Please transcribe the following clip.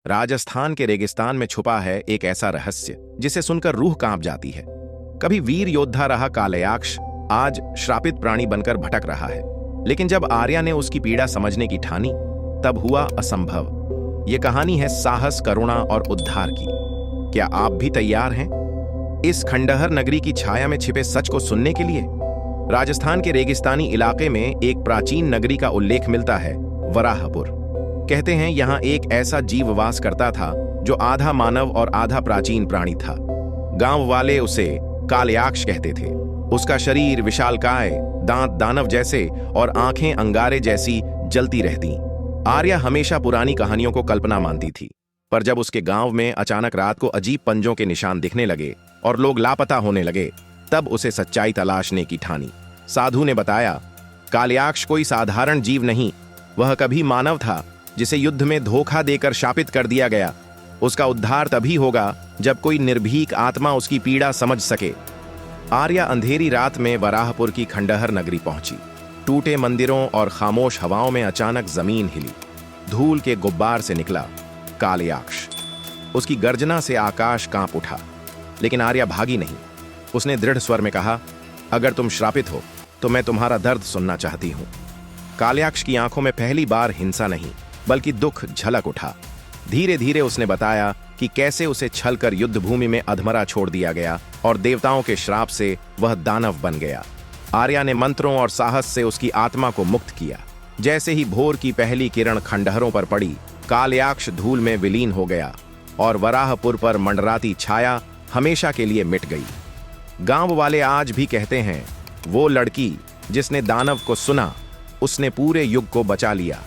राजस्थान के रेगिस्तान में छुपा है एक ऐसा रहस्य जिसे सुनकर रूह कांप जाती है। कभी वीर योद्धा रहा कालयाक्ष आज श्रापित प्राणी बनकर भटक रहा है। लेकिन जब आर्या ने उसकी पीड़ा समझने की ठानी तब हुआ असंभव। ये कहानी है साहस, करुणा और उद्धार की। क्या आप भी तैयार हैं इस खंडहर नगरी की छाया में छिपे सच को सुनने के लिए? राजस्थान के रेगिस्तानी इलाके में एक प्राचीन नगरी का उल्लेख मिलता है, वराहपुर। कहते हैं यहां एक ऐसा जीव वास करता था जो आधा मानव और आधा प्राचीन प्राणी था। गांव वाले उसे कालयाक्ष कहते थे। उसका शरीर विशालकाय, दांत दानव जैसे और आंखें अंगारे जैसी जलती रहती। आर्या हमेशा पुरानी कहानियों को कल्पना मानती थी, पर जब उसके गांव में अचानक रात को अजीब पंजों के निशान दिखने लगे और लोग लापता होने लगे, तब उसे सच्चाई तलाशने की ठानी। साधु ने बताया, कालयाक्ष कोई साधारण जीव नहीं, वह कभी मानव था जिसे युद्ध में धोखा देकर शापित कर दिया गया। उसका उद्धार तभी होगा जब कोई निर्भीक आत्मा उसकी पीड़ा समझ सके। आर्या अंधेरी रात में वराहपुर की खंडहर नगरी पहुंची। टूटे मंदिरों और खामोश हवाओं में अचानक जमीन हिली। धूल के गुब्बार से निकला कालयाक्ष। उसकी गर्जना से आकाश कांप उठा, लेकिन आर्या भागी नहीं। उसने दृढ़ स्वर में कहा, अगर तुम श्रापित हो तो मैं तुम्हारा दर्द सुनना चाहती हूं। कालयाक्ष की आंखों में पहली बार हिंसा नहीं बल्कि दुख झलक उठा। धीरे धीरे उसने बताया कि कैसे उसे छलकर युद्ध भूमि में अधमरा छोड़ दिया गया और देवताओं के श्राप से वह दानव बन गया। आर्या ने मंत्रों और साहस से उसकी आत्मा को मुक्त किया। जैसे ही भोर की पहली किरण खंडहरों पर पड़ी, कालयाक्ष धूल में विलीन हो गया और वराहपुर पर मंडराती छाया हमेशा के लिए मिट गई। गांव वाले आज भी कहते हैं, वो लड़की जिसने दानव को सुना, उसने पूरे युग को बचा लिया।